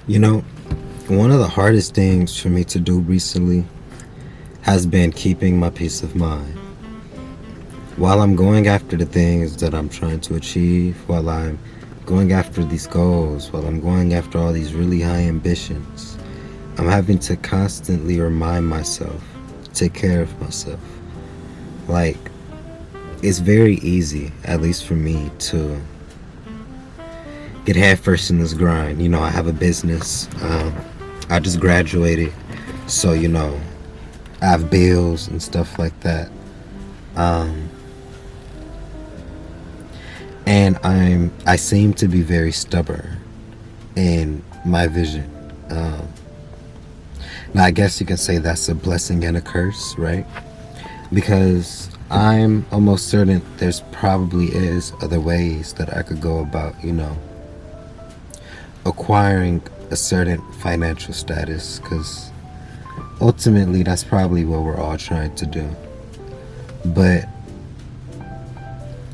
You know, one of the hardest things for me to do recently has been keeping my peace of mind. While I'm going after the things that I'm trying to achieve, while I'm going after these goals, while I'm going after all these really high ambitions, I'm having to constantly remind myself, take care of myself. Like, it's very easy, at least for me, to get headfirst in this grind. I have a business. I just graduated, so I have bills and stuff like that. Um, and I seem to be very stubborn in my vision. Um, Now, I guess you can say that's a blessing and a curse, right? Because I'm almost certain there's probably is other ways that I could go about, acquiring a certain financial status, because ultimately that's probably what we're all trying to do. But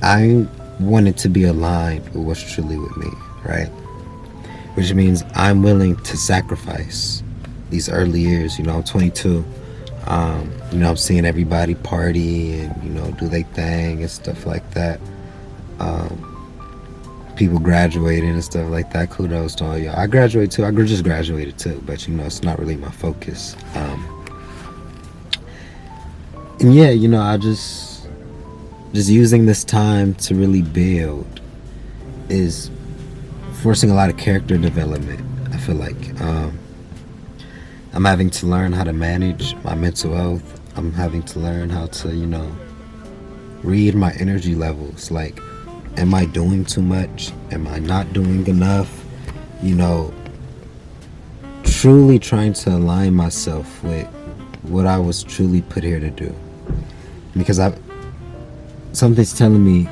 I want it to be aligned with what's truly with me, right? Which means I'm willing to sacrifice these early years. I'm 22. I'm seeing everybody party and do their thing and stuff like that. Um, People graduating and stuff like that. Kudos to all y'all. I graduated too. I just graduated too, but it's not really my focus. And yeah, I just using this time to really build is forcing a lot of character development. I feel like I'm having to learn how to manage my mental health. I'm having to learn how to, read my energy levels. Like, am I doing too much? Am I not doing enough? Truly trying to align myself with what I was truly put here to do. Because something's telling me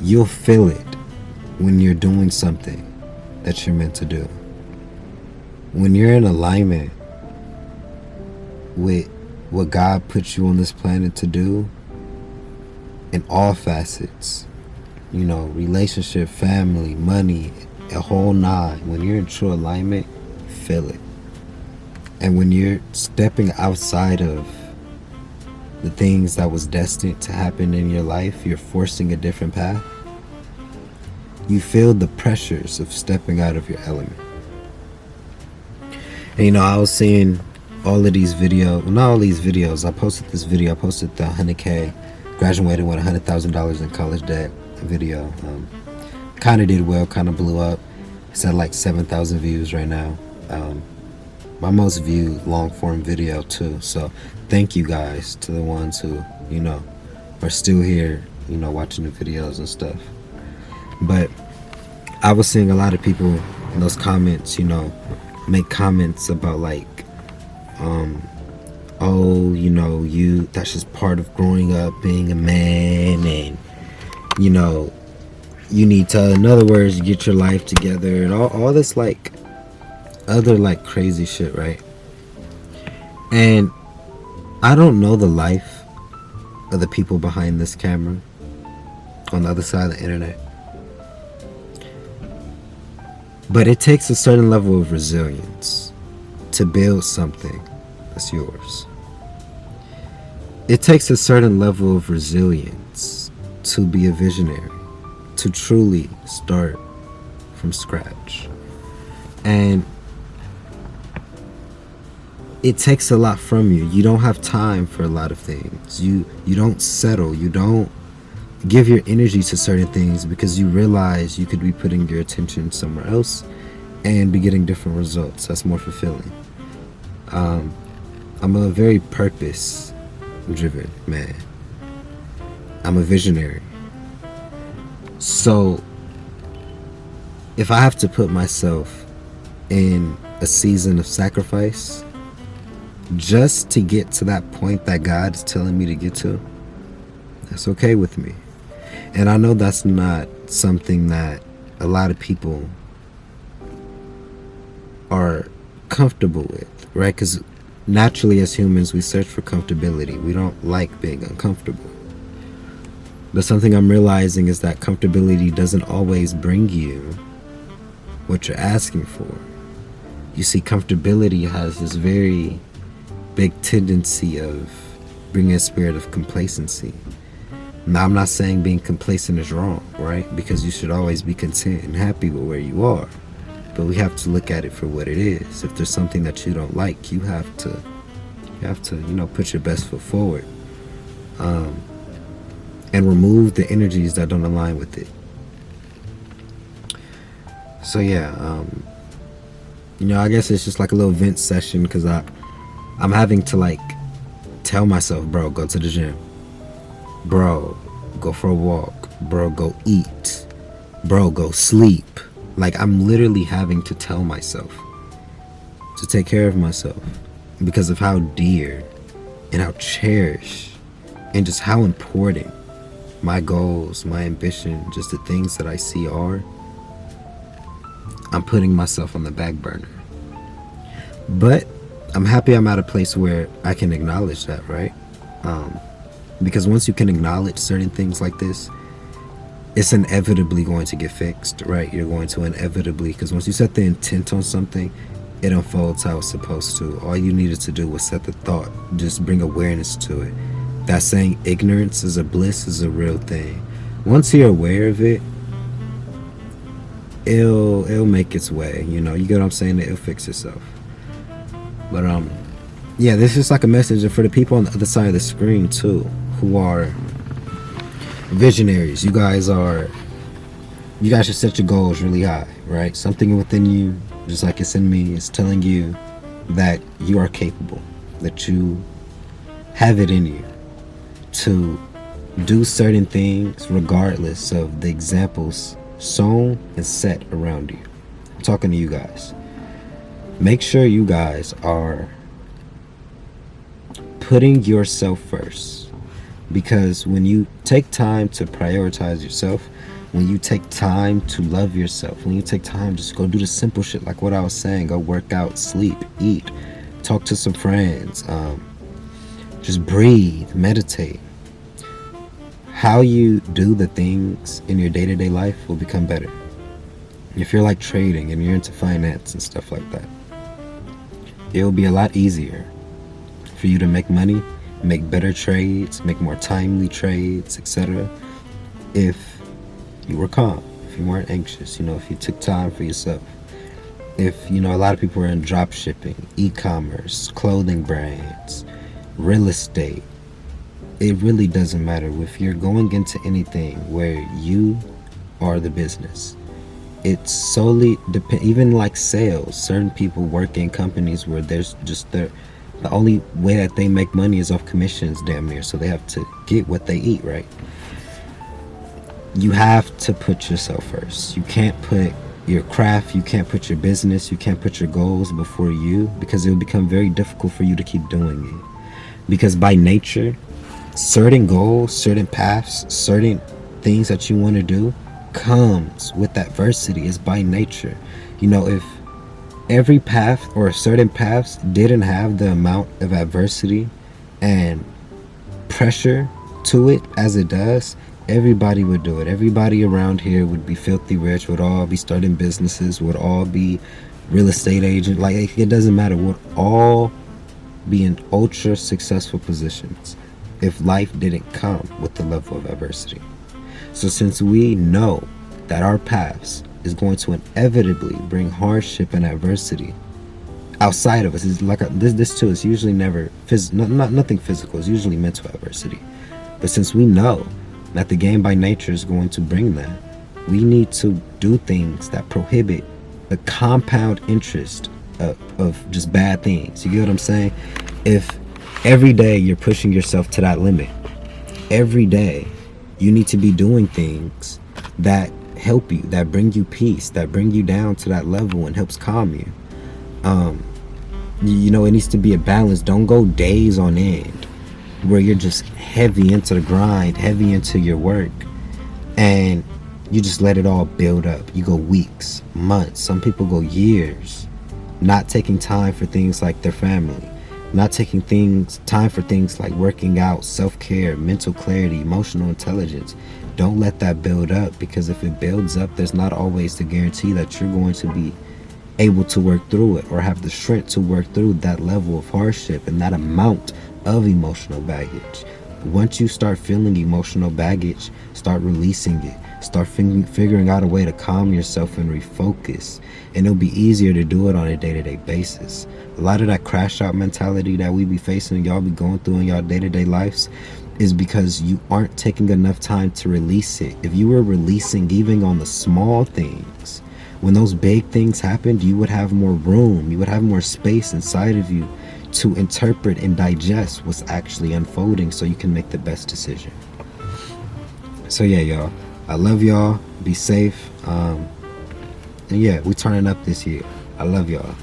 you'll feel it when you're doing something that you're meant to do. When you're in alignment with what God put you on this planet to do in all facets, relationship, family, money, a whole nine. When you're in true alignment, feel it. And when you're stepping outside of the things that was destined to happen in your life, you're forcing a different path. You feel the pressures of stepping out of your element. And I was seeing all of these videos, well, not all these videos. I posted this video. I posted the 100K graduated with $100,000 in college debt video. Kind of did well, kind of blew up. It's at like 7,000 views right now. My most viewed long form video too. So thank you guys to the ones who are still here, watching the videos and stuff. But I was seeing a lot of people in those comments, make comments about like, oh, that's just part of growing up, being a man, and you need to, in other words, get your life together, and all this like other like crazy shit, right? And I don't know the life of the people behind this camera on the other side of the internet, but it takes a certain level of resilience to build something that's yours. It takes a certain level of resilience to be a visionary, to truly start from scratch. And it takes a lot from you. You don't have time for a lot of things. You don't settle. You don't give your energy to certain things because you realize you could be putting your attention somewhere else and be getting different results. That's more fulfilling. I'm a very purpose-driven man. I'm a visionary. So if I have to put myself in a season of sacrifice just to get to that point that God is telling me to get to, that's okay with me. And I know that's not something that a lot of people are comfortable with, right? Because naturally as humans, we search for comfortability. We don't like being uncomfortable. But something I'm realizing is that comfortability doesn't always bring you what you're asking for. You see, comfortability has this very big tendency of bringing a spirit of complacency. Now, I'm not saying being complacent is wrong, right? Because you should always be content and happy with where you are. But we have to look at it for what it is. If there's something that you don't like, you have to put your best foot forward, and remove the energies that don't align with it. So yeah, I guess it's just like a little vent session, because I'm having to like tell myself, bro, go to the gym, bro, go for a walk, bro, go eat, bro, go sleep. Like, I'm literally having to tell myself to take care of myself, because of how dear and how cherished and just how important my goals, my ambition, just the things that I see are. I'm putting myself on the back burner. But I'm happy I'm at a place where I can acknowledge that, right? Because once you can acknowledge certain things like this, it's inevitably going to get fixed, right? You're going to inevitably, because once you set the intent on something, it unfolds how it's supposed to. All you needed to do was set the thought, just bring awareness to it. That saying, ignorance is a bliss, is a real thing. Once you're aware of it, it'll make its way, you get what I'm saying? It'll fix itself. But yeah, this is like a message for the people on the other side of the screen too, who are visionaries. You guys should set your goals really high, right? Something within you, just like it's in me, is telling you that you are capable, that you have it in you to do certain things regardless of the examples sown and set around you. I'm talking to you guys. Make sure you guys are putting yourself first, because when you take time to prioritize yourself, when you take time to love yourself, when you take time just go do the simple shit like what I was saying, go work out, sleep, eat, talk to some friends, just breathe, meditate, how you do the things in your day-to-day life will become better. If you're like trading and you're into finance and stuff like that, it will be a lot easier for you to make money, make better trades, make more timely trades, etc. if you were calm, if you weren't anxious, if you took time for yourself. If, a lot of people are in drop shipping, e-commerce, clothing brands, real estate. It really doesn't matter. If you're going into anything where you are the business, it solely depends. Even like sales, certain people work in companies where there's just the only way that they make money is off commissions, damn near, so they have to get what they eat, right? You have to put yourself first. You can't put your craft, you can't put your business, you can't put your goals before you, because it will become very difficult for you to keep doing it. Because by nature, certain goals, certain paths, certain things that you want to do comes with adversity. It's by nature. If every path or certain paths didn't have the amount of adversity and pressure to it as it does, everybody would do it. Everybody around here would be filthy rich, would all be starting businesses, would all be real estate agents. Like, it doesn't matter, would all be in ultra successful positions if life didn't come with the level of adversity. So since we know that our paths is going to inevitably bring hardship and adversity outside of us, is like this too, it's usually never nothing physical, it's usually mental adversity. But since we know that the game by nature is going to bring that, we need to do things that prohibit the compound interest of just bad things. You get what I'm saying? If every day you're pushing yourself to that limit, every day you need to be doing things that help you, that bring you peace, that bring you down to that level and helps calm you. It needs to be a balance. Don't go days on end where you're just heavy into the grind, heavy into your work, and you just let it all build up. You go weeks, months, some people go years, not taking time for things like their family, not taking time for things like working out, self-care, mental clarity, emotional intelligence. Don't let that build up, because if it builds up, there's not always the guarantee that you're going to be able to work through it or have the strength to work through that level of hardship and that amount of emotional baggage. Once you start feeling emotional baggage, start releasing it. Start figuring out a way to calm yourself and refocus. And it'll be easier to do it on a day-to-day basis. A lot of that crash out mentality that we be facing, y'all be going through in y'all day-to-day lives, is because you aren't taking enough time to release it. If you were releasing even on the small things, when those big things happened, you would have more room, you would have more space inside of you to interpret and digest what's actually unfolding so you can make the best decision. So yeah, y'all, I love y'all. Be safe. And yeah, we turning up this year. I love y'all.